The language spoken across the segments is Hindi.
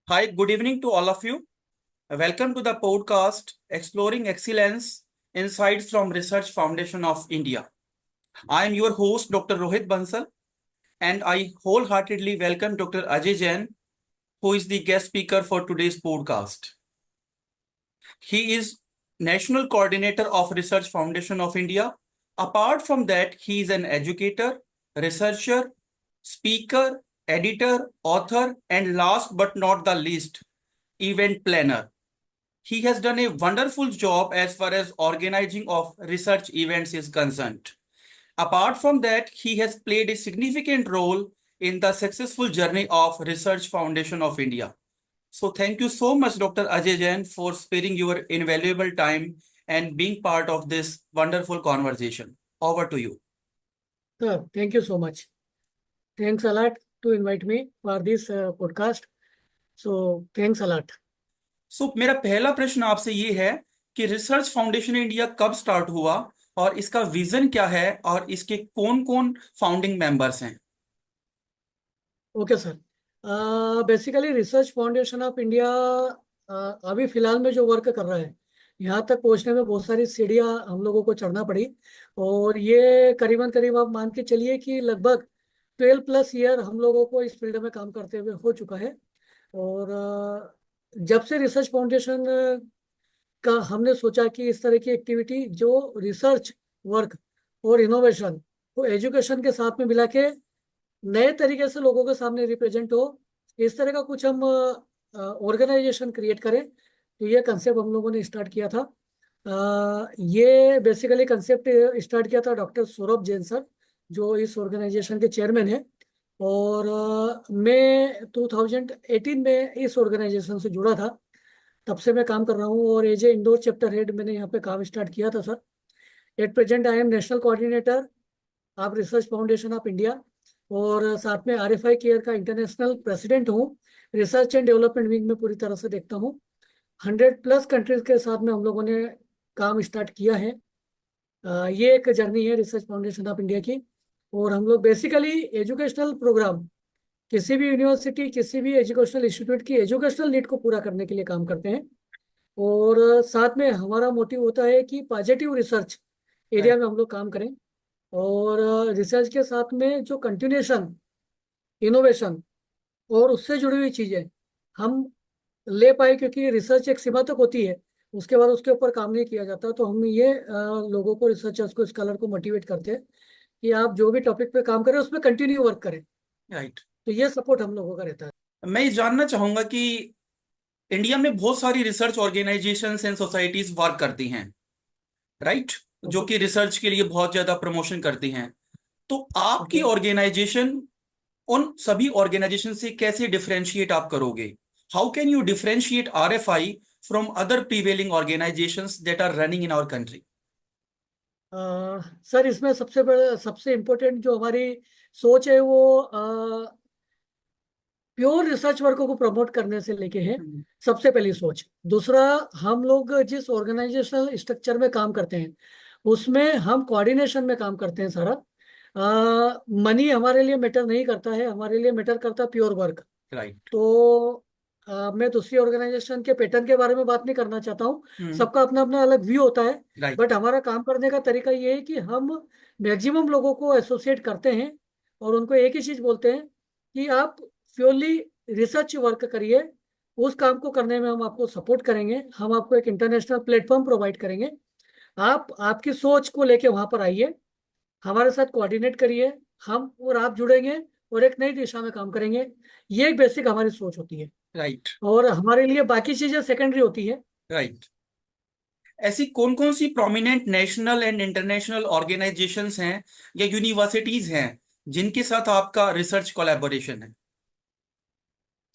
Hi, good evening to all of you. Welcome to the podcast Exploring Excellence Insights from Research Foundation of India. I am your host, Dr. Rohit Bansal, and I wholeheartedly welcome Dr. Ajay Jain, who is the guest speaker for today's podcast. He is National Coordinator of Research Foundation of India. Apart from that, he is an educator, researcher, speaker, editor, author, and last but not the least, event planner. He has done a wonderful job as far as organizing of research events is concerned. Apart from that, he has played a significant role in the successful journey of Research Foundation of India. So thank you so much, Dr. Ajay Jain, for sparing your invaluable time and being part of this wonderful conversation. Over to you. Sir, thank you so much. Thanks a lot to invite me for this podcast. So thanks a lot. सो मेरा पहला प्रश्न आपसे ये है कि रिसर्च फाउंडेशन इंडिया कब स्टार्ट हुआ और इसका विजन क्या है और इसके कौन कौन फाउंडिंग मेंबर्स हैं? Okay sir, basically research foundation of India अभी फिलहाल में जो वर्क कर रहा है, यहाँ तक पहुँचने में बहुत सारी सीढ़ियाँ हम लोगों को चढ़ना पड़ी। और ये करीबन करीब आप मान के चलिए कि लगभग 12+ ईयर हम लोगों को इस फील्ड में काम करते हुए हो चुका है। और जब से रिसर्च फाउंडेशन का हमने सोचा कि इस तरह की एक्टिविटी जो रिसर्च वर्क और इनोवेशन को एजुकेशन के साथ में मिला के नए तरीके से लोगों के सामने रिप्रेजेंट हो, इस तरह का कुछ हम ऑर्गेनाइजेशन क्रिएट करें, तो ये कंसेप्ट हम लोगों ने स्टार्ट किया था। ये बेसिकली कंसेप्ट स्टार्ट किया था डॉक्टर सौरभ जैन सर, जो इस ऑर्गेनाइजेशन के चेयरमैन है। और मैं 2018 में इस ऑर्गेनाइजेशन से जुड़ा था, तब से मैं काम कर रहा हूँ। और as a Indore chapter head मैंने यहाँ पे काम स्टार्ट किया था sir. At present I am national coordinator of research foundation of India, और साथ में RFI केयर का इंटरनेशनल प्रेसिडेंट हूँ। रिसर्च एंड डेवलपमेंट विंग में पूरी तरह से देखता हूँ। 100+ कंट्रीज के साथ में हम लोगों ने काम स्टार्ट किया है। ये एक जर्नी है रिसर्च फाउंडेशन ऑफ इंडिया की। और हम लोग बेसिकली एजुकेशनल प्रोग्राम, किसी भी यूनिवर्सिटी, किसी भी एजुकेशनल इंस्टीट्यूट की एजुकेशनल नीड को पूरा करने के लिए काम करते हैं। और साथ में हमारा मोटिव होता है कि पॉजिटिव रिसर्च एरिया में हम लोग काम करें। और रिसर्च के साथ में जो कंटिन्यूएशन, इनोवेशन और उससे जुड़ी हुई चीज़ें हम ले पाए, क्योंकि रिसर्च एक सीमा तक होती है, उसके बाद उसके ऊपर काम नहीं किया जाता। तो हम ये लोगों को, रिसर्चर्स को, स्कॉलर को मोटिवेट करते हैं कि आप जो भी टॉपिक पे काम करें उसमें कंटिन्यू वर्क करें। राइट। तो ये सपोर्ट हम लोगों का रहता है। मैं ये जानना चाहूंगा कि इंडिया में बहुत सारी research organisations and societies work करती हैं, राइट, जो कि रिसर्च के लिए बहुत ज्यादा प्रमोशन करती हैं। तो आपकी ऑर्गेनाइजेशन उन सभी ऑर्गेनाइजेशन से कैसे डिफरेंशिएट आप करोगे? How can you differentiate RFI from other prevailing organisations that are running in our country? Sir, इसमें सबसे बड़ा, सबसे इम्पोर्टेंट जो हमारी सोच है वो प्योर रिसर्च वर्क को प्रमोट करने से लेके है, सबसे पहली सोच। दूसरा, हम लोग जिस ऑर्गेनाइजेशनल स्ट्रक्चर में काम करते हैं उसमें हम कोऑर्डिनेशन में काम करते हैं सारा। मनी हमारे लिए मैटर नहीं करता है, हमारे लिए मैटर करता है प्योर वर्क। राइट। तो मैं दूसरी ऑर्गेनाइजेशन के पैटर्न के बारे में बात नहीं करना चाहता हूँ, सबका अपना अपना अलग व्यू होता है। बट हमारा काम करने का तरीका ये है कि हम मैक्सिमम लोगों को एसोसिएट करते हैं और उनको एक ही चीज बोलते हैं कि आप प्योरली रिसर्च वर्क करिए। उस काम को करने में हम आपको सपोर्ट करेंगे, हम आपको एक इंटरनेशनल प्लेटफॉर्म प्रोवाइड करेंगे। आप आपकी सोच को लेके वहां पर आइए, हमारे साथ कोऑर्डिनेट करिए, हम और आप जुड़ेंगे और एक नई दिशा में काम करेंगे। ये एक बेसिक हमारी सोच होती है। राइट। और हमारे लिए बाकी चीजें सेकेंडरी होती है। राइट। ऐसी कौन कौन सी prominent national and international organisations हैं या यूनिवर्सिटीज हैं जिनके साथ आपका रिसर्च कोलैबोरेशन है?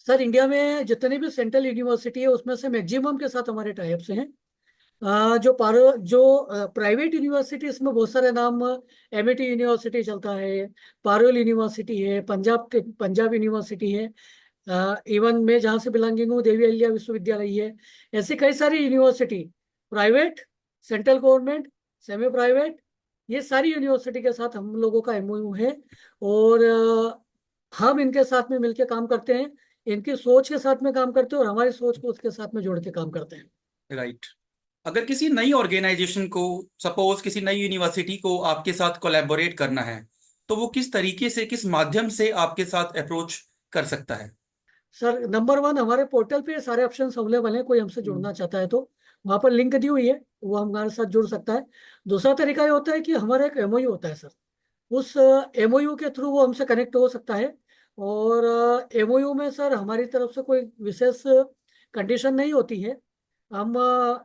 सर, इंडिया में जितनी भी सेंट्रल यूनिवर्सिटी है उसमें से मैक्सिमम के साथ हमारे टाइप से हैं। जो प्राइवेट यूनिवर्सिटी, इसमें बहुत सारे नाम, MIT यूनिवर्सिटी चलता है, पारुल यूनिवर्सिटी है, पंजाब यूनिवर्सिटी है, इवन मैं जहाँ से बिलोंगिंग हूँ देवी अहिल्या विश्वविद्यालय है। ऐसी कई सारी university, private, central government, semi private, ये सारी यूनिवर्सिटी के साथ हम लोगों का MOU है। और हम इनके साथ में मिलकर काम करते हैं इनकी सोच के साथ में काम करते हैं और हमारी सोच को उसके साथ में जोड़ के काम करते हैं। राइट। अगर किसी नई ऑर्गेनाइजेशन को, सपोज किसी नई यूनिवर्सिटी को आपके साथ कोलैबोरेट करना है, तो वो किस तरीके से, किस माध्यम से आपके साथ अप्रोच कर सकता है? सर नंबर वन, हमारे पोर्टल पे सारे ऑप्शन अवेलेबल हैं। कोई हमसे हम्म। जुड़ना चाहता है तो वहाँ पर लिंक दी हुई है, वो हमारे साथ जुड़ सकता है। दूसरा तरीका ये होता है कि हमारा एक एमओयू होता है सर, उस एमओयू के थ्रू वो हमसे कनेक्ट हो सकता है। और एमओयू में सर हमारी तरफ से कोई विशेष कंडीशन नहीं होती है। हम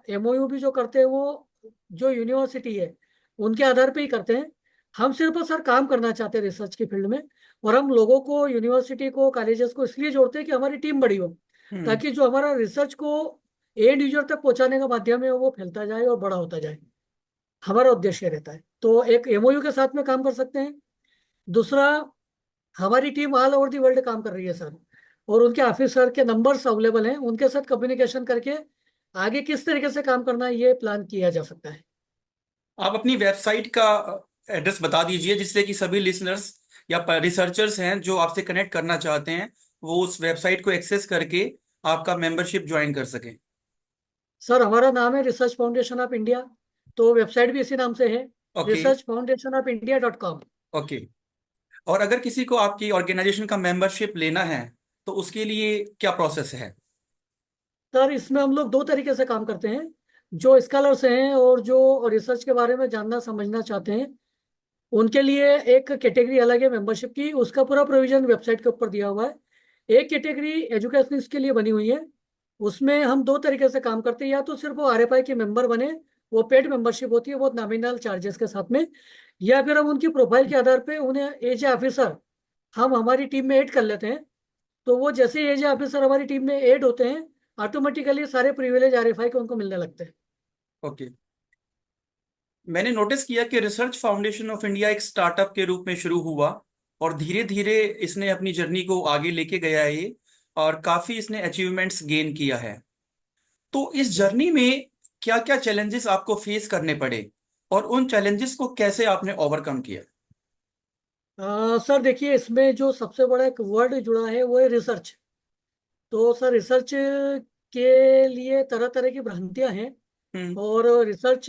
एमओयू भी जो करते हैं वो जो यूनिवर्सिटी है उनके आधार पे ही करते हैं। हम सिर्फ और सर काम करना चाहते हैं रिसर्च की फील्ड में। और हम लोगों को, यूनिवर्सिटी को, कॉलेजेस को इसलिए जोड़ते हैं कि हमारी टीम बड़ी हो, हम्म। ताकि जो हमारा रिसर्च को एंड यूजर तक पहुंचाने का माध्यम है वो फैलता जाए और बड़ा होता जाए। हमारा उद्देश्य रहता है। तो एक एमओयू के साथ में काम कर सकते हैं। दूसरा, हमारी team all over the world काम कर रही है सर, और उनके ऑफिसर के नंबर्स अवेलेबल हैं, उनके साथ कम्युनिकेशन करके आगे किस तरीके से काम करना है ये प्लान किया जा सकता है। आप अपनी वेबसाइट का एड्रेस बता दीजिए, जिससे कि सभी लिसनर्स या रिसर्चर्स हैं जो आपसे कनेक्ट करना चाहते हैं, वो उस वेबसाइट को एक्सेस करके आपका मेंबरशिप ज्वाइन कर सकें। सर हमारा नाम है रिसर्च फाउंडेशन ऑफ इंडिया, तो वेबसाइट भी इसी नाम से है, ओके। researchfoundationofIndia.com। ओके। और अगर किसी को आपकी ऑर्गेनाइजेशन का मेंबरशिप लेना है, तो उसके लिए क्या प्रोसेस है? सर इसमें हम लोग दो तरीके से काम करते हैं। जो स्कॉलर्स हैं और जो रिसर्च के बारे में जानना समझना चाहते हैं उनके लिए एक कैटेगरी अलग है मेंबरशिप की, उसका पूरा प्रोविजन वेबसाइट के ऊपर दिया हुआ है। एक कैटेगरी एजुकेशनिस्ट के लिए बनी हुई है, उसमें हम दो तरीके से काम करते हैं। या तो सिर्फ वो आरएफआई के मेंबर बने, वो पेड मेंबरशिप होती है बहुत नॉमिनल चार्जेस के साथ में, या फिर हम उनकी प्रोफाइल के आधार पे उन्हें एज ए ऑफिसर हम हमारी टीम में ऐड कर लेते हैं। तो वो जैसे एज ए ऑफिसर हमारी टीम में ऐड होते हैं, ऑटोमेटिकली सारे प्रिविलेज आरएफआई के उनको मिलने लगते हैं। ओके। मैंने नोटिस किया कि रिसर्च फाउंडेशन ऑफ इंडिया एक स्टार्टअप के रूप में शुरू हुआ, और धीरे धीरे इसने अपनी जर्नी को आगे लेके गया है ये, और काफी इसने अचीवमेंट्स गेन किया है। तो इस यस। जर्नी में क्या क्या चैलेंजेस आपको फेस करने पड़े, और उन चैलेंजेस को कैसे आपने ओवरकम किया? सर देखिए, इसमें जो सबसे बड़ा एक वर्ड जुड़ा है वो है रिसर्च। तो सर रिसर्च के लिए तरह तरह की भ्रांतियां हैं। हम्म। और रिसर्च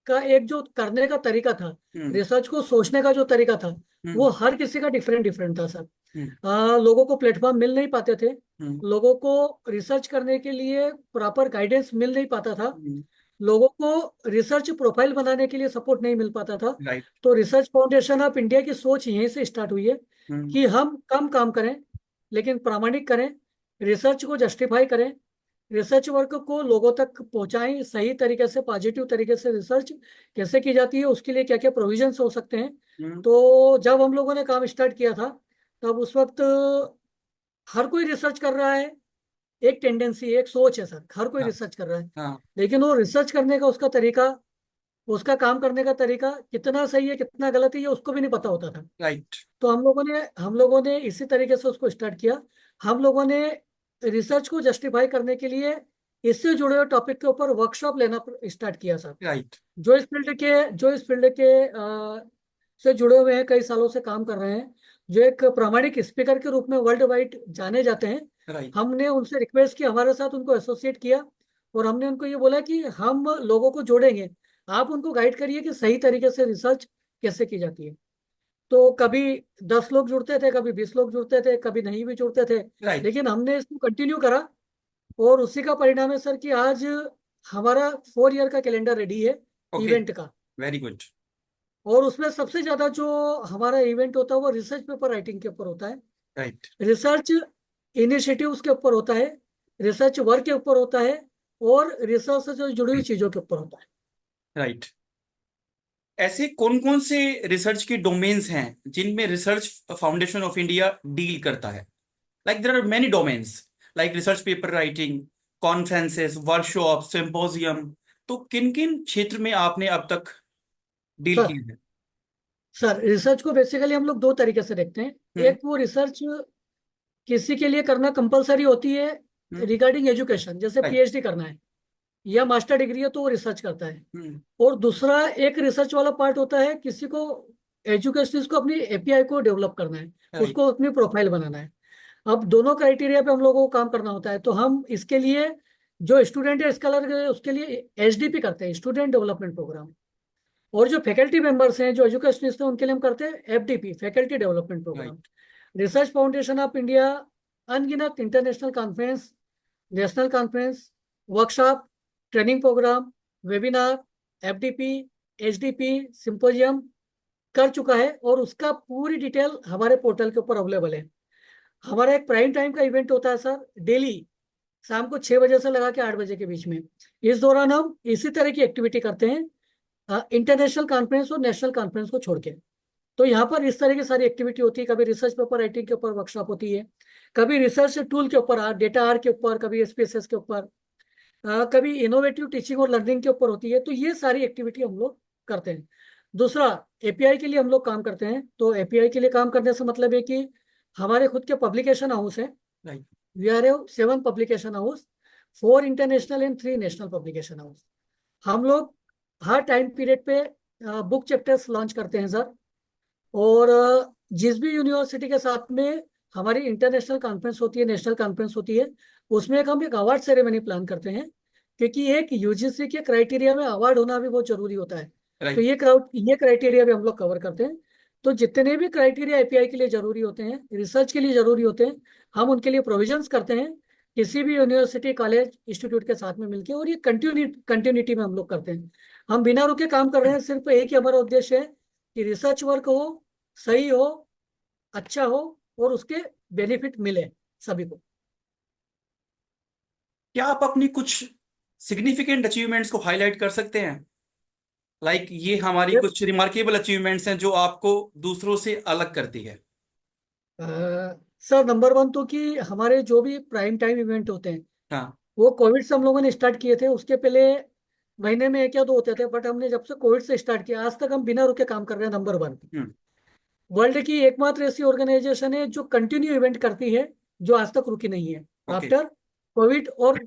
का एक जो करने का तरीका था, हम्म। रिसर्च को सोचने का जो तरीका था, वो हम्म। हर किसी का डिफरेंट डिफरेंट था सर। हम्म। लोगों को प्लेटफॉर्म मिल नहीं पाते थे, हम्म। लोगों को रिसर्च करने के लिए प्रॉपर गाइडेंस मिल नहीं पाता था, हम्म। लोगों को रिसर्च प्रोफाइल बनाने के लिए सपोर्ट नहीं मिल पाता था। राइट। तो रिसर्च फाउंडेशन ऑफ इंडिया की सोच यहीं से स्टार्ट हुई है हम्म। कि हम कम काम करें लेकिन प्रामाणिक करें, रिसर्च को जस्टिफाई करें, रिसर्च वर्क को लोगों तक पहुंचाएं सही तरीके से, पॉजिटिव तरीके से। रिसर्च कैसे की जाती है, उसके लिए क्या क्या प्रोविजंस हो सकते हैं। हम्म। तो जब हम लोगों ने काम स्टार्ट किया था, तब उस वक्त हर कोई रिसर्च कर रहा है। एक टेंडेंसी, एक सोच है सर, हर कोई हाँ। रिसर्च कर रहा है, हाँ। लेकिन वो रिसर्च करने का उसका तरीका, उसका काम करने का तरीका कितना सही है कितना गलत है ये उसको भी नहीं पता होता था। राइट। तो हम लोगों ने इसी तरीके से उसको स्टार्ट किया। हम लोगों ने रिसर्च को जस्टिफाई करने के लिए इससे जुड़े हुए टॉपिक के ऊपर वर्कशॉप लेना स्टार्ट किया सर। राइट। जो इस फील्ड के से जुड़े हुए हैं, कई सालों से काम कर रहे हैं, जो एक प्रामाणिक स्पीकर के रूप में वर्ल्ड वाइड जाने जाते हैं, राइट। हमने उनसे रिक्वेस्ट की, हमारे साथ उनको एसोसिएट किया। और हमने उनको ये बोला कि हम लोगों को जोड़ेंगे, आप उनको गाइड करिए कि सही तरीके से रिसर्च कैसे की जाती है। तो कभी 10 लोग जुड़ते थे, कभी 20 लोग जुड़ते थे, कभी नहीं भी जुड़ते थे, राइट। लेकिन हमने इसको कंटिन्यू करा। और उसी का परिणाम है सर कि आज हमारा 4 ईयर का कैलेंडर रेडी है ओके। इवेंट का। Very good. और उसमें सबसे ज्यादा जो हमारा इवेंट होता है वो रिसर्च पेपर राइटिंग के ऊपर होता है, राइट। रिसर्च इनिशिएटिव्स के ऊपर होता है, रिसर्च वर्क के ऊपर होता है, और रिसर्च से जो जुड़ी हुई चीजों के ऊपर होता है। राइट। ऐसे कौन कौन से रिसर्च के डोमेन्स हैं जिनमें research foundation of India deal करता है? Like there are many domains, like research paper writing, conferences, workshop, symposium. तो किन किन क्षेत्र में आपने अब तक डील सर किया है? सर रिसर्च को बेसिकली हम लोग दो तरीके से देखते हैं। हम्म। एक, वो रिसर्च किसी के लिए करना कंपलसरी होती है हम्म। रिगार्डिंग एजुकेशन, जैसे राइट। पीएचडी करना है या मास्टर डिग्री है तो वो रिसर्च करता है। हम्म। और दूसरा एक रिसर्च वाला पार्ट होता है, किसी को एजुकेशनिस्ट को अपनी एपीआई को डेवलप करना है, राइट। उसको अपनी प्रोफाइल बनाना है। अब दोनों क्राइटेरिया पे हम लोगों को काम करना होता है, तो हम इसके लिए जो स्टूडेंट है स्कॉलर उसके लिए एचडीपी करते हैं, स्टूडेंट डेवलपमेंट प्रोग्राम। और जो फैकल्टी मेंबर्स हैं, जो एजुकेशनिस्ट हैं, उनके लिए हम करते हैं FDP, faculty development programme. Right. Research foundation of India अनगिनत international conference, national conference, workshop, training programme, webinar, FDP, HDP, symposium कर चुका है, और उसका पूरी डिटेल हमारे पोर्टल के ऊपर अवेलेबल है। हमारा एक प्राइम टाइम का इवेंट होता है सर, डेली शाम को 6 बजे से लगा के 8 बजे के बीच में। इस दौरान हम इसी तरह की एक्टिविटी करते हैं, इंटरनेशनल कॉन्फ्रेंस और नेशनल कॉन्फ्रेंस को छोड़ के। तो यहाँ पर इस तरह की सारी एक्टिविटी होती है। कभी रिसर्च पेपर राइटिंग के ऊपर वर्कशॉप होती है, कभी रिसर्च टूल के ऊपर, डेटा आर के ऊपर, कभी एसपीएसएस के ऊपर, कभी इनोवेटिव टीचिंग और लर्निंग के ऊपर होती है। तो ये सारी एक्टिविटी हम लोग करते हैं। दूसरा, एपीआई के लिए हम लोग काम करते हैं। तो एपीआई के लिए काम करने से मतलब है कि हमारे खुद के पब्लिकेशन हाउस है। Right. We are a 7 publication house, 4 international and 3 national publication house. हम लोग हर टाइम पीरियड पे बुक चैप्टर्स लॉन्च करते हैं सर। और जिस भी यूनिवर्सिटी के साथ में हमारी इंटरनेशनल कॉन्फ्रेंस होती है, नेशनल कॉन्फ्रेंस होती है, उसमें हम एक अवार्ड सेरेमनी प्लान करते हैं, क्योंकि एक यूजीसी के क्राइटेरिया में अवार्ड होना भी बहुत जरूरी होता है। तो राइट। ये क्राइटेरिया भी हम लोग कवर करते हैं। तो जितने भी क्राइटेरिया एपीआई के लिए जरूरी होते हैं, रिसर्च के लिए जरूरी होते हैं, हम उनके लिए प्रोविजंस करते हैं किसी भी यूनिवर्सिटी, कॉलेज, इंस्टीट्यूट के साथ में मिलकर। और ये कंटिन्यूटी में हम लोग करते हैं। हम बिना रुके काम कर रहे हैं। सिर्फ एक ही हमारा उद्देश्य है कि रिसर्च वर्क हो, सही हो, अच्छा हो, और उसके बेनिफिट मिले सभी को। क्या आप अपनी कुछ सिग्निफिकेंट अचीवमेंट्स को हाईलाइट कर सकते हैं? ये हमारी ये कुछ रिमार्केबल अचीवमेंट्स हैं जो आपको दूसरों से अलग करती है। अ, सर, नंबर वन तो कि हमारे जो भी प्राइम टाइम इवेंट होते हैं, हाँ। वो कोविड से हम लोगों ने स्टार्ट किए थे। उसके पहले महीने में एक या दो होते थे, बट हमने जब से कोविड से स्टार्ट किया आज तक हम बिना रुके काम कर रहे हैं। नंबर वन, हम्म। वर्ल्ड की एकमात्र ऐसी ऑर्गेनाइजेशन है जो कंटिन्यू इवेंट करती है, जो आज तक रुकी नहीं है, ओके। आफ्टर कोविड और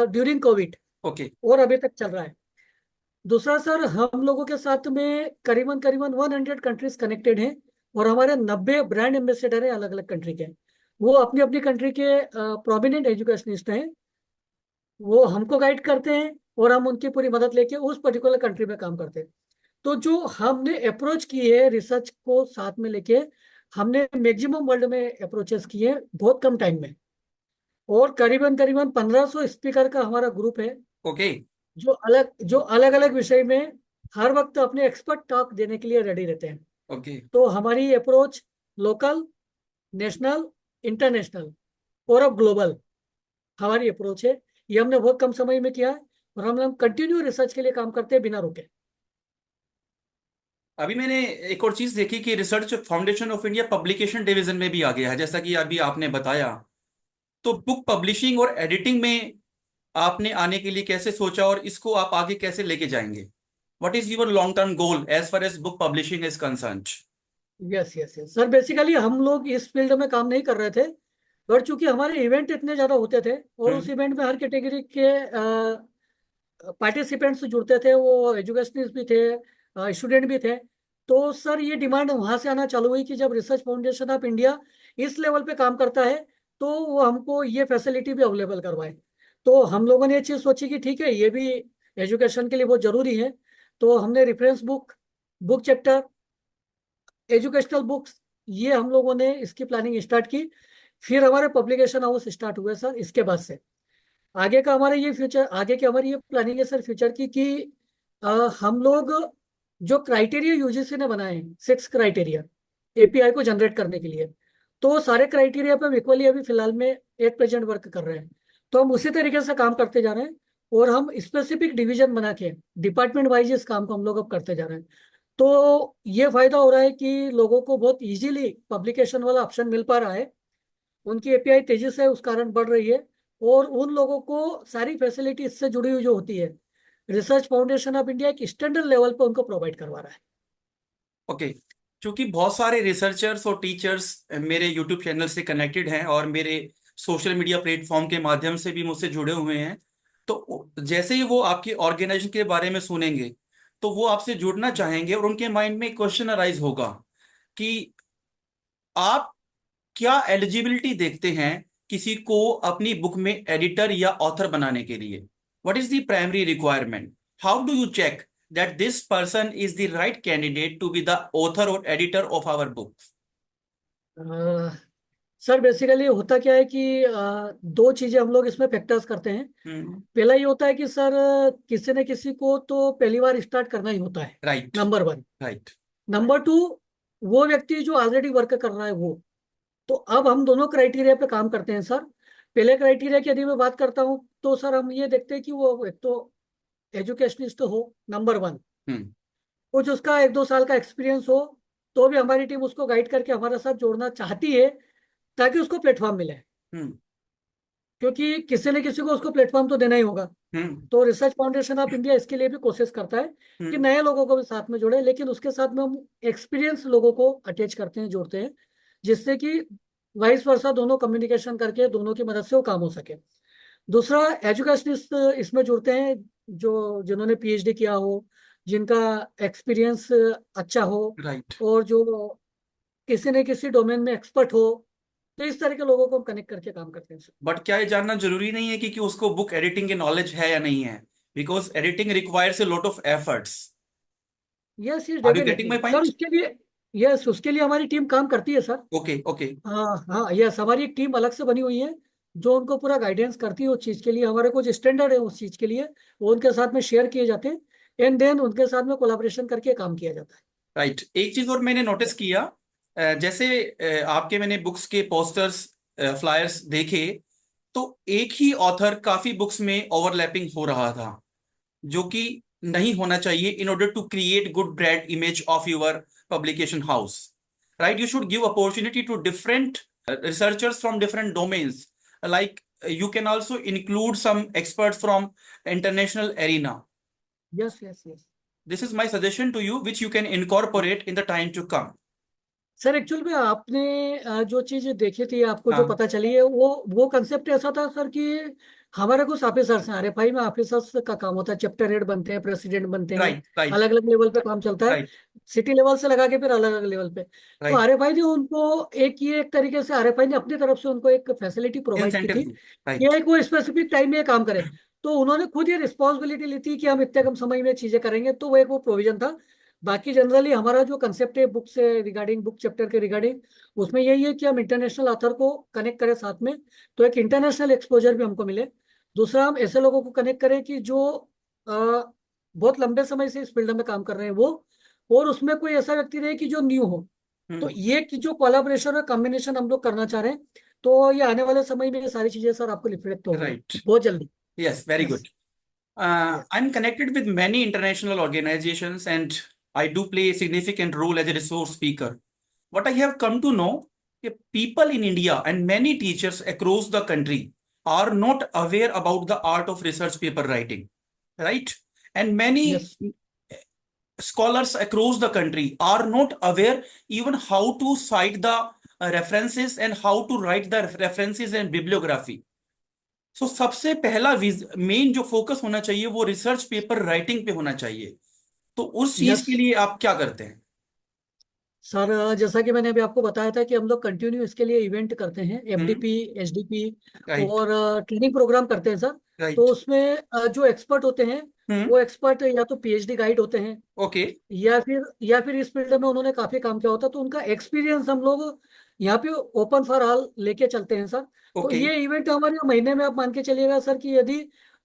ड्यूरिंग कोविड, ओके। और अभी तक चल रहा है। दूसरा सर, हम लोगों के साथ में करीबन करीबन 100 कंट्रीज कनेक्टेड हैं, और हमारे 90 ब्रांड एम्बेसडर हैं अलग अलग कंट्री के। वो अपनी अपनी कंट्री के प्रोमिनेंट एजुकेशनिस्ट हैं। वो हमको गाइड करते हैं, और हम उनकी पूरी मदद लेके उस पर्टिकुलर कंट्री में काम करते हैं। तो जो हमने अप्रोच की है रिसर्च को साथ में लेके, हमने मैक्सिमम वर्ल्ड में अप्रोचेस किए हैं बहुत कम टाइम में। और करीबन करीबन 1500 स्पीकर का हमारा ग्रुप है, ओके। जो अलग अलग विषय में हर वक्त अपने एक्सपर्ट टॉक देने के लिए रेडी रहते हैं। ओके। तो हमारी अप्रोच लोकल, नेशनल, इंटरनेशनल और अब ग्लोबल हमारी अप्रोच है। ये हमने बहुत कम समय में किया है, और हम कंटिन्यू रिसर्च के लिए काम करते हैं बिना रुके। अभी मैंने एक और चीज देखी कि research foundation of India publication division में भी आ गया है, जैसा कि अभी आपने बताया। तो बुक पब्लिशिंग और एडिटिंग में आपने आने के लिए कैसे सोचा और इसको आप आगे कैसे लेके जाएंगे? What is your long term goal as far as book publishing is concerned? Yes yes yes sir, basically हम लोग इस फील्ड में काम नहीं कर रहे थे, बट चूंकि हमारे इवेंट इतने ज्यादा होते थे, और उस हम्म। इवेंट में हर कैटेगरी के पार्टिसिपेंट्स जुड़ते थे, वो एजुकेशनिस्ट भी थे, स्टूडेंट भी थे। तो सर, ये डिमांड वहां से आना चालू हुई कि जब रिसर्च फाउंडेशन ऑफ इंडिया इस लेवल पे काम करता है, तो वो हमको ये फैसिलिटी भी अवेलेबल करवाए। तो हम लोगों ने ये चीज़ सोची कि ठीक है, ये भी एजुकेशन के लिए बहुत जरूरी है। तो हमने reference book, book chapter, educational books, ये हम लोगों ने इसकी प्लानिंग स्टार्ट की। फिर हमारे पब्लिकेशन हाउस स्टार्ट हुए सर। इसके बाद से आगे की हमारी ये प्लानिंग है सर फ्यूचर की, कि अ, हम लोग जो क्राइटेरिया यूजीसी ने बनाए हैं, 6 क्राइटेरिया एपीआई को जनरेट करने के लिए, तो वो सारे क्राइटेरिया पे हम इक्वली अभी फिलहाल में एट प्रेजेंट वर्क कर रहे हैं। तो हम उसी तरीके से काम करते जा रहे हैं, और हम स्पेसिफिक डिवीजन बना के डिपार्टमेंट वाइज इस काम को हम लोग अब करते जा रहे हैं। तो ये फायदा हो रहा है कि लोगों को बहुत इजीली पब्लिकेशन वाला ऑप्शन मिल पा रहा है, उनकी एपीआई तेजी से उस कारण बढ़ रही है, और उन लोगों को सारी फैसिलिटी इससे जुड़ी हुई जो होती है, रिसर्च फाउंडेशन ऑफ इंडिया एक स्टैंडर्ड लेवल पर उनको प्रोवाइड करवा रहा है। ओके। क्योंकि बहुत सारे रिसर्चर्स और टीचर्स मेरे यूट्यूब चैनल से कनेक्टेड हैं और मेरे सोशल मीडिया प्लेटफॉर्म के माध्यम से भी मुझसे जुड़े हुए हैं। तो जैसे ही वो आपकी ऑर्गेनाइजेशन के बारे में सुनेंगे तो वो आपसे जुड़ना चाहेंगे और उनके माइंड में क्वेश्चन अराइज होगा कि आप क्या एलिजिबिलिटी देखते हैं किसी को अपनी बुक में एडिटर या ऑथर बनाने के लिए? What is the primary requirement? How do you check that this person is the right candidate to be the author और editor of our book? Sir basically होता क्या है कि दो चीजें हम लोग इसमें फैक्टर्स करते हैं। हम्म। पहला ये होता है कि सर किसी न किसी को तो पहली बार स्टार्ट करना ही होता है, right. Number one. Right. Number two, वो व्यक्ति जो ऑलरेडी वर्क कर रहा है वो। तो अब हम दोनों क्राइटेरिया पे काम करते हैं सर। पहले क्राइटेरिया की यदि मैं बात करता हूँ तो सर हम ये देखते हैं कि वो एक तो एजुकेशनिस्ट हो, नंबर वन। हम्म। कुछ उसका 1-2 साल का एक्सपीरियंस हो, तो भी हमारी टीम उसको गाइड करके हमारे साथ जोड़ना चाहती है ताकि उसको प्लेटफॉर्म मिले। हम्म। क्योंकि किसी न किसी को उसको प्लेटफॉर्म तो देना ही होगा। हम्म। तो रिसर्च फाउंडेशन ऑफ इंडिया इसके लिए भी कोशिश करता है कि हम्म। नए लोगों को भी साथ में जोड़े, लेकिन उसके साथ में हम एक्सपीरियंस लोगों को अटैच करते हैं, जोड़ते हैं, जिससे कि वाइस वर्सा दोनों कम्युनिकेशन करके दोनों की मदद से वो काम हो सके। दूसरा, एजुकेशनिस्ट इसमें जुड़ते हैं जो जिन्होंने पीएचडी किया हो, जिनका एक्सपीरियंस अच्छा हो, राइट। और जो किसी न किसी डोमेन में एक्सपर्ट हो। तो इस तरह के लोगों को हम कनेक्ट करके काम करते हैं सर। बट क्या ये जानना जरूरी नहीं है कि उसको बुक एडिटिंग की नॉलेज है या नहीं है? Because editing requires a lot of efforts. Yes yes are you getting definitely my sir, point? उसके लिए, यस उसके लिए हमारी टीम काम करती है सर। ओके। ओके। हाँ हाँ, यस हमारी एक टीम अलग से बनी हुई है जो उनको पूरा गाइडेंस करती है उस चीज़ के लिए। हमारे कुछ स्टैंडर्ड है उस चीज़ के लिए, वो उनके साथ में शेयर किए जाते हैं, एंड देन उनके साथ में कोलाब्रेशन करके काम किया जाता राइट। एक चीज और मैंने नोटिस है। किया, जैसे आपके मैंने बुक्स के पोस्टर्स, फ्लायर्स देखे, तो एक ही ऑथर काफी बुक्स में ओवरलैपिंग हो रहा था, जो कि नहीं होना चाहिए in order to create good brand image of your publication house. Right, you should give opportunity to different researchers from different domains, like you can also include some experts from international arena. Yes yes yes This is my suggestion to you, which you can incorporate in the time to come. Sir, actual में आपने जो चीज देखी थी, आपको जो हाँ। पता चली है, वो कंसेप्ट ऐसा था सर कि हमारे कुछ ऑफिसर्स हैं, आरएफआई में ऑफिसर्स का काम होता है, चैप्टर हेड बनते हैं, प्रेसिडेंट बनते हैं, राइट। राइट। अलग अलग लेवल पे काम चलता है, राइट। सिटी लेवल से लगा के फिर अलग अलग लेवल पे। तो राइट। आरएफआई ने उनको एक तरीके से आरएफआई ने अपनी तरफ से उनको एक फैसिलिटी प्रोवाइड की इंसेंटिव थी दी। कि राइट। एक वो स्पेसिफिक टाइम में ये काम करे। तो उन्होंने खुद ये रिस्पॉन्सिबिलिटी ली थी कि हम इतने कम समय में चीजें करेंगे, तो वो एक वो प्रोविजन था। बाकी जनरली हमारा जो कंसेप्ट है बुक से रिगार्डिंग, बुक चैप्टर के रिगार्डिंग, उसमें यही है कि हम इंटरनेशनल ऑथर को कनेक्ट करें साथ में, तो एक इंटरनेशनल एक्सपोजर भी हमको मिले। दूसरा, हम ऐसे लोगों को कनेक्ट करें कि जो बहुत लंबे समय से इस फील्ड में काम कर रहे हैं वो, और उसमें कोई ऐसा व्यक्ति रहे कि जो न्यू हो। तो हम्म। ये कि जो कोलाबोरेशन और कॉम्बिनेशन हम लोग करना चाह रहे हैं, तो ये आने वाले समय में ये सारी चीजें सर आपको रिफ्लेक्ट होंगी राइट। बहुत जल्दी। Yes, very yes good. Yes I'm connected with many international organizations and I do play a significant role as a resource speaker. What I have come to know, people in India and many teachers across the country are not aware about the art of research paper writing, right? And many yes scholars across the country are not aware even how to cite the references and how to write the references and bibliography. सो सबसे पहला मेन जो फोकस होना चाहिए वो रिसर्च पेपर राइटिंग पे होना चाहिए। तो उस चीज यस के लिए आप क्या करते हैं? सर, जैसा कि मैंने अभी आपको बताया था कि हम लोग कंटिन्यू इसके लिए इवेंट करते हैं, हम्म। FDP, HDP, right. और ट्रेनिंग प्रोग्राम करते हैं सर। तो राइट। उसमें जो एक्सपर्ट होते हैं, हम्म। वो एक्सपर्ट या तो पीएचडी गाइड होते हैं, ओके। या फिर इस फील्ड में उन्होंने काफी काम किया होता है, तो उनका एक्सपीरियंस हम लोग यहाँ पे ओपन फॉर ऑल लेके चलते हैं सर। तो ओके। ये इवेंट हमारे महीने में, आप मान के चलिएगा सर कि यदि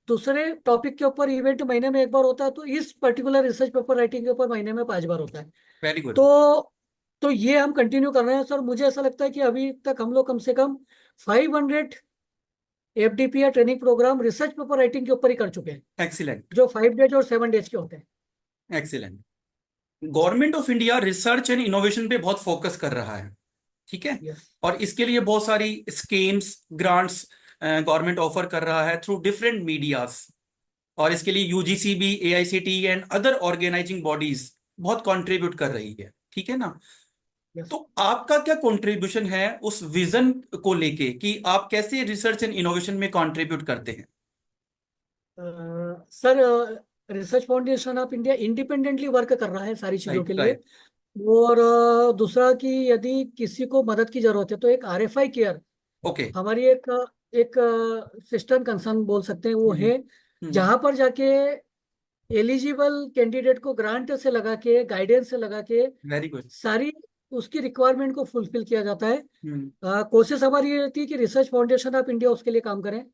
दूसरे टॉपिक के ऊपर इवेंट महीने में एक बार होता है, तो इस पर्टिकुलर रिसर्च पेपर राइटिंग के ऊपर महीने में 5 बार होता है। Very good. तो ये हम कंटिन्यू कर रहे हैं सर। मुझे ऐसा लगता है कि अभी तक हम लोग कम से कम 500 एफडीपी या training programme research paper writing के ऊपर ही कर चुके हैं, एक्सीलेंट। जो 5 डेज और 7 डेज के होते हैं। Excellent. Government of India research and innovation पे बहुत फोकस कर रहा है, ठीक है? यस और इसके लिए बहुत सारी स्कीम्स, ग्रांट्स गवर्नमेंट ऑफर कर रहा है थ्रू डिफरेंट मीडियाज। और इसके लिए यूजीसी भी, AICT and other organising bodies बहुत कंट्रीब्यूट कर रही है, ठीक है ना? यस तो आपका क्या कंट्रीब्यूशन है उस विजन को लेके कि आप कैसे रिसर्च एंड इनोवेशन में कंट्रीब्यूट करते हैं? Sir, research foundation of India independently work कर रहा है सारी चीजों राइट। के लिए। राइट। और दूसरा कि यदि किसी को मदद की जरूरत है तो एक आरएफआई केयर ओके। हमारी एक सिस्टम कंसर्न बोल सकते हैं वो हम्म। है, हम्म। जहां पर जाके एलिजिबल कैंडिडेट को ग्रांट से लगा के गाइडेंस से लगा के वेरी गुड। सारी उसकी रिक्वायरमेंट को फुलफिल किया जाता है। हम्म। कोशिश हमारी ये रहती है कि रिसर्च फाउंडेशन ऑफ इंडिया उसके लिए काम करें,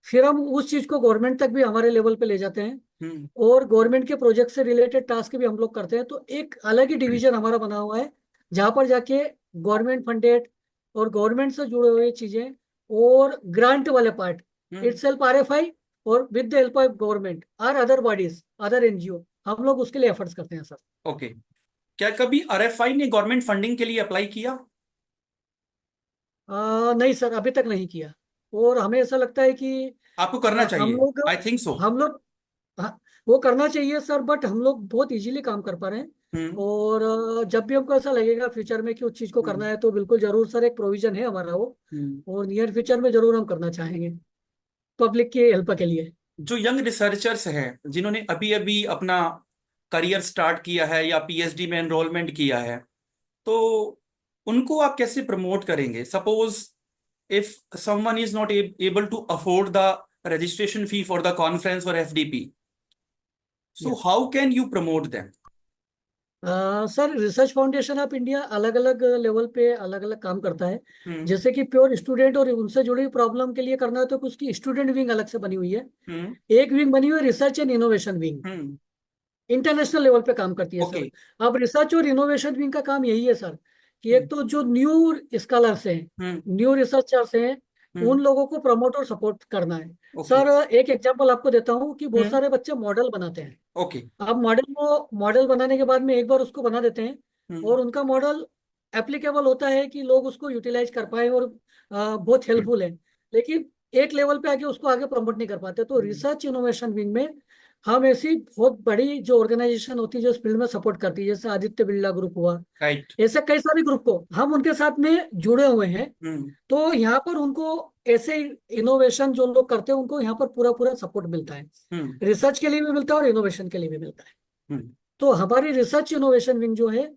फिर हम उस चीज को गवर्नमेंट तक भी हमारे लेवल पे ले जाते हैं, हम्म। और गवर्नमेंट के प्रोजेक्ट से रिलेटेड टास्क भी हम लोग करते हैं। तो एक अलग ही डिवीजन हमारा बना हुआ है जहां पर जाके गवर्नमेंट फंडेड और गवर्नमेंट से जुड़े हुए चीजें और ग्रांट वाले पार्ट हम्म। इटसेल्फ आरएफआई और with the help of government or other bodies other NGO हम लोग उसके लिए एफर्ट्स करते हैं सर। ओके। क्या कभी आरएफआई ने गवर्नमेंट फंडिंग के लिए अप्लाई किया? नहीं सर, अभी तक नहीं किया। और हमें ऐसा लगता है कि आपको करना हम चाहिए, लोग आई थिंक सो। हम लोग हाँ, वो करना चाहिए सर, बट हम लोग बहुत इजीली काम कर पा रहे हैं। हम्म। और जब भी हमको ऐसा लगेगा फ्यूचर में कि उस चीज़ को करना हम्म। है तो बिल्कुल जरूर सर, एक प्रोविजन है हमारा वो, हम्म। और नियर फ्यूचर में जरूर हम करना चाहेंगे पब्लिक की हेल्प के लिए। जो यंग रिसर्चर्स हैं जिन्होंने अभी अभी अपना करियर स्टार्ट किया है या पीएचडी में एनरोलमेंट किया है, तो उनको आप कैसे प्रमोट करेंगे? Suppose if someone is not able to afford the registration fee for the conference or FDP, so yes how can you promote them? Sir, research foundation of India अलग अलग लेवल पे अलग अलग काम करता है। हम्म। जैसे कि प्योर स्टूडेंट और उनसे जुड़ी हुई प्रॉब्लम के लिए करना है तो उसकी स्टूडेंट विंग अलग से बनी हुई है। हम्म। एक विंग बनी हुई है research and innovation wing, hmm. International level पे काम करती है ओके। सर। अब रिसर्च और इनोवेशन विंग का काम यही है सर कि एक हम्म। तो जो न्यू स्कॉलर्स हैं, हम्म। न्यू रिसर्चर्स हैं, हम्म। उन लोगों को प्रमोट और सपोर्ट करना है। ओके। सर एक एग्जांपल आपको देता हूँ कि बहुत हम्म। सारे बच्चे मॉडल बनाते हैं। ओके। अब मॉडल बनाने के बाद में एक बार उसको बना देते हैं हम्म। और उनका मॉडल एप्लीकेबल होता है कि लोग उसको यूटिलाइज कर पाए और बहुत हेल्पफुल है, लेकिन एक लेवल पे आके उसको आगे प्रमोट नहीं कर पाते। तो रिसर्च इनोवेशन विंग में हम ऐसी बहुत बड़ी जो ऑर्गेनाइजेशन होती है जो इस फील्ड में सपोर्ट करती है, जैसे आदित्य बिरला ग्रुप हुआ, राइट। ऐसे कई सारे ग्रुप को हम उनके साथ में जुड़े हुए हैं। हम्म। तो यहाँ पर उनको ऐसे इनोवेशन जो लोग करते हैं उनको यहाँ पर पूरा पूरा सपोर्ट मिलता है, हम्म। रिसर्च के लिए भी मिलता है और इनोवेशन के लिए भी मिलता है। हम्म। तो हमारी रिसर्च इनोवेशन विंग जो है,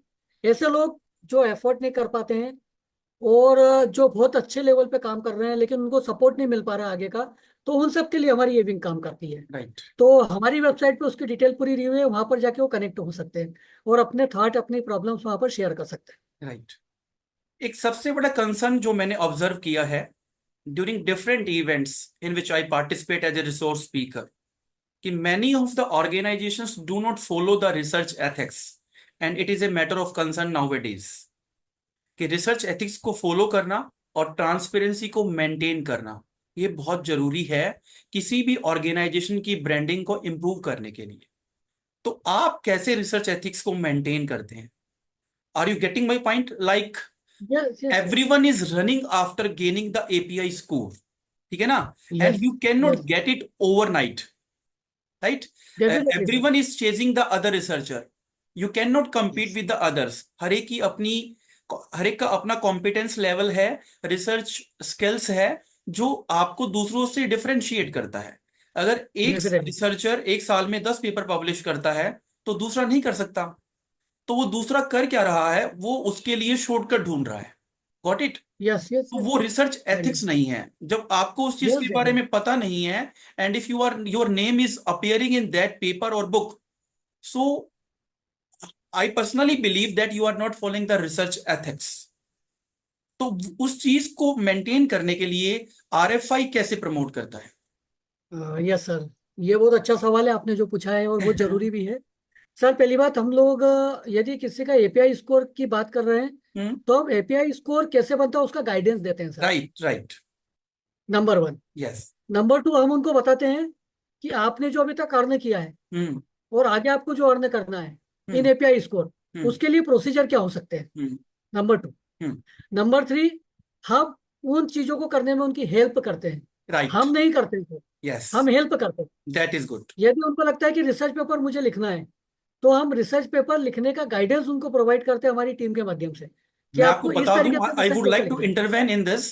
ऐसे लोग जो एफर्ट नहीं कर पाते हैं और जो बहुत अच्छे लेवल पे काम कर रहे हैं लेकिन उनको सपोर्ट नहीं मिल पा रहा है आगे का, तो उन सब के लिए हमारी ये विंग काम करती है। राइट। तो हमारी वेबसाइट पे उसकी डिटेल पूरी दी हुई है, वहां पर जाके वो कनेक्ट हो सकते हैं और अपने थॉट अपनी प्रॉब्लम्स वहां पर शेयर कर सकते हैं। राइट। एक सबसे बड़ा कंसर्न जो मैंने ऑब्जर्व किया है during different events in which I participate as a resource speaker, कि many of the organizations do not follow the research ethics, and it is a matter of concern nowadays कि रिसर्च एथिक्स को फॉलो करना और ट्रांसपेरेंसी को मेंटेन करना ये बहुत जरूरी है किसी भी ऑर्गेनाइजेशन की ब्रांडिंग को इम्प्रूव करने के लिए। तो आप कैसे रिसर्च एथिक्स को मेंटेन करते हैं? Are you getting my point? Like yes yes yes everyone is running after gaining the API score, ठीक है ना? Yes And you cannot yes get it overnight, right? Definitely sir. Everyone is chasing the other researcher. You cannot compete yes with the others. हर एक का अपना कॉम्पिटेंस लेवल है, रिसर्च स्किल्स है जो आपको दूसरों से डिफरेंशिएट करता है। अगर एक डेफिनेटली रिसर्चर एक साल में 10 पेपर पब्लिश करता है तो दूसरा नहीं कर सकता। तो वो दूसरा कर क्या रहा है? वो उसके लिए शॉर्टकट ढूंढ रहा है। Got it? यस यस तो यस वो रिसर्च यस एथिक्स नहीं है जब आपको उस चीज यस के बारे डेफिनेटली में पता नहीं है। And if your name is appearing in that paper और book, so I personally believe that you are not following the research ethics. तो उस चीज को मेंटेन करने के लिए आरएफआई कैसे प्रमोट करता है? यस सर, ये बहुत अच्छा सवाल है आपने जो पूछा है और बहुत जरूरी भी है। सर पहली बात, हम लोग यदि किसी का एपीआई स्कोर की बात कर रहे हैं हम्म। तो हम एपीआई स्कोर कैसे बनता है उसका गाइडेंस देते हैं sir, right. Right. Number one. Yes. Number two, हम उनको बताते हैं कि आपने जो अभी तक अर्न किया है हम्म। और आगे आपको जो अर्न करना है इन हम्म। एपीआई स्कोर, हम्म। उसके लिए प्रोसीजर क्या हो सकते हैं, hmm. Number two. Hmm. Number three, हम उन चीजों को करने में उनकी हेल्प करते हैं। राइट। हम नहीं करते थे, यस। हम हेल्प करते हैं। That is good. यदि उनको लगता है कि रिसर्च पेपर मुझे लिखना है तो हम रिसर्च पेपर लिखने का गाइडेंस उनको प्रोवाइड करते हैं हमारी टीम के माध्यम से कि मैं आपको आपको इस बता दूं, तरीके से I research would paper like to लिखना है। Intervene in this.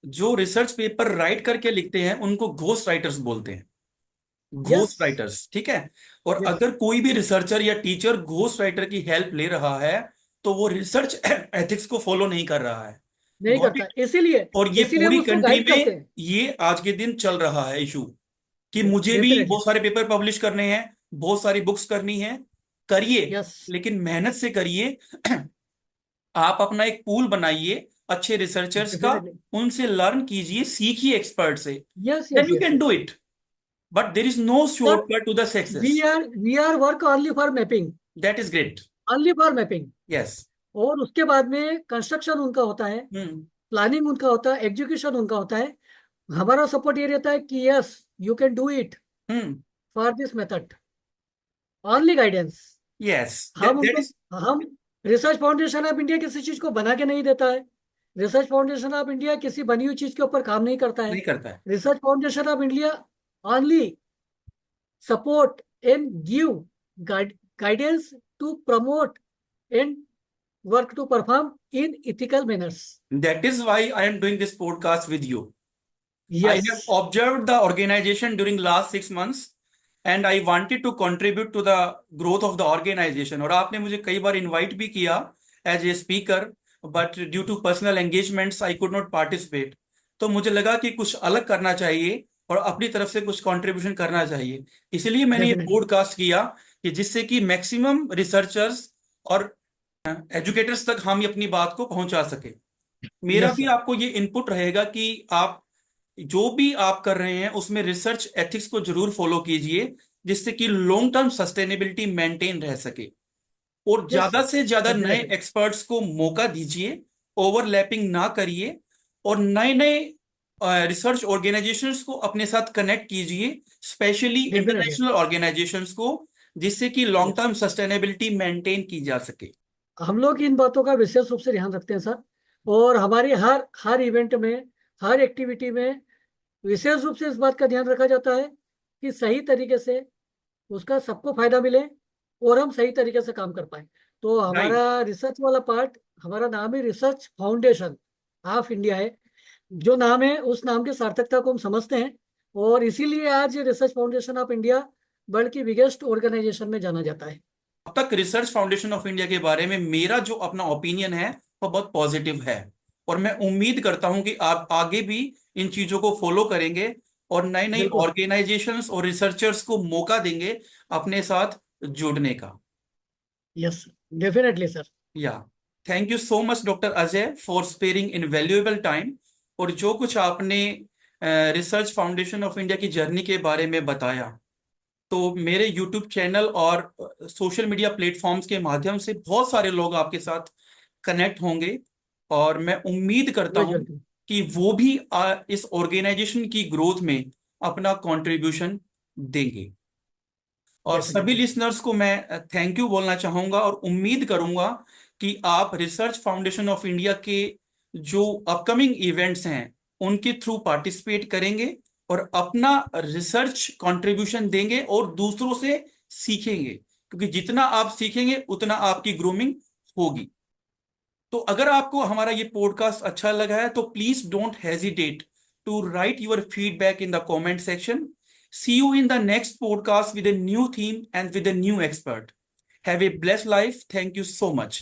जो रिसर्च पेपर राइट करके लिखते हैं उनको घोस्ट राइटर्स बोलते हैं। यस घोस्ट राइटर्स, ठीक है? और यस अगर कोई भी रिसर्चर या टीचर घोस्ट राइटर की हेल्प ले रहा है तो वो रिसर्च एथिक्स को फॉलो नहीं कर रहा है। नहीं गॉट करता, इट। इसीलिए और ये इसीलिए हम पूरी उसको कंट्री गाइड करते में हैं। ये आज के दिन चल रहा है इशू, कि मुझे भी डेफिनेटली। बहुत सारे पेपर पब्लिश करने हैं, बहुत सारी बुक्स करनी है। करिए, यस। लेकिन मेहनत से करिए। आप अपना एक पूल बनाइए अच्छे रिसर्चर्स का, डेफिनेटली। उनसे लर्न कीजिए, सीखिए एक्सपर्ट से। Yes then yes you yes can do yes. It, but there is no sir, shortcut to the we success. Are we are work only for mapping. That is great. Only for mapping. Yes. और उसके बाद में कंस्ट्रक्शन उनका होता है, हम्म। प्लानिंग उनका होता है, एग्जीक्यूशन उनका होता है। हमारा सपोर्ट ये रहता है कि yes, you can do it hmm. For this method. Only guidance. Yes, हम दैट उनको इज। हम रिसर्च फाउंडेशन ऑफ इंडिया किसी चीज को बना के नहीं देता है। रिसर्च फाउंडेशन ऑफ इंडिया किसी बनी हुई चीज के ऊपर काम नहीं करता है। नहीं करता है। Research foundation of India only support and give guidance to promote and work to perform in ethical manners. That is why I am doing this podcast with you. I have Yes, observed the organization during last 6 months and I wanted to contribute to the growth of the organization. और आपने मुझे कई बार invite भी किया as a speaker, but due to personal engagements I could not participate. तो मुझे लगा कि कुछ अलग करना चाहिए और अपनी तरफ से कुछ कंट्रीब्यूशन करना चाहिए, इसलिए मैंने ये definitely. पॉडकास्ट किया कि जिससे कि मैक्सिमम रिसर्चर्स और एजुकेटर्स तक हम अपनी बात को पहुंचा सके। मेरा Yes, भी sir. आपको ये इनपुट रहेगा कि आप जो भी आप कर रहे हैं उसमें रिसर्च एथिक्स को जरूर फॉलो कीजिए, जिससे कि लॉन्ग टर्म सस्टेनेबिलिटी मेंटेन रह सके। और Yes, ज्यादा sir. से ज्यादा नए Definitely. एक्सपर्ट्स को मौका दीजिए, ओवरलैपिंग ना करिए, और नए नए रिसर्च ऑर्गेनाइजेशंस को अपने साथ कनेक्ट कीजिए, स्पेशली Definitely. इंटरनेशनल ऑर्गेनाइजेशंस को, जिससे कि long Yes. Term sustainability maintain की जा सके। हम लोग इन बातों का विशेष रूप से ध्यान रखते हैं सर। और हमारी हर हर इवेंट में, हर एक्टिविटी में विशेष रूप से इस बात का ध्यान रखा जाता है कि सही तरीके से उसका सबको फायदा मिले और हम सही तरीके से काम कर पाए। तो राइट। हमारा रिसर्च वाला पार्ट, हमारा नाम ही रिसर्च फाउंडेशन ऑफ इंडिया है। जो नाम है उस नाम की सार्थकता को हम समझते हैं, और इसीलिए आज research foundation of India world की बिगेस्ट ऑर्गेनाइजेशन में जाना जाता है। अब तक रिसर्च फाउंडेशन ऑफ इंडिया के बारे में मेरा जो अपना ओपिनियन है वो बहुत पॉजिटिव है, और मैं उम्मीद करता हूं कि आप आगे भी इन चीजों को फॉलो करेंगे और नई नई बिल्कुल। ऑर्गेनाइजेशंस और रिसर्चर्स को मौका देंगे अपने साथ जुड़ने का। Yes, definitely sir. Yeah, thank you so much doctor Ajay for sparing invaluable time. और जो कुछ आपने रिसर्च फाउंडेशन ऑफ इंडिया की जर्नी के बारे में बताया, तो मेरे यूट्यूब चैनल और सोशल मीडिया प्लेटफॉर्म्स के माध्यम से बहुत सारे लोग आपके साथ कनेक्ट होंगे, और मैं उम्मीद करता हूं ग्रेजुएट। कि वो भी इस ऑर्गेनाइजेशन की ग्रोथ में अपना कंट्रीब्यूशन देंगे। और सभी डेफिनेटली। लिसनर्स को मैं थैंक यू बोलना चाहूंगा, और उम्मीद करूंगा कि आप रिसर्च फाउंडेशन ऑफ इंडिया के जो अपकमिंग इवेंट्स हैं उनके थ्रू पार्टिसिपेट करेंगे और अपना रिसर्च कंट्रीब्यूशन देंगे और दूसरों से सीखेंगे, क्योंकि जितना आप सीखेंगे उतना आपकी ग्रूमिंग होगी। तो अगर आपको हमारा ये पॉडकास्ट अच्छा लगा है तो please don't hesitate to write your feedback in the comment section. See you in the next podcast with a new theme and with a new expert. Have a blessed life. Thank you so much.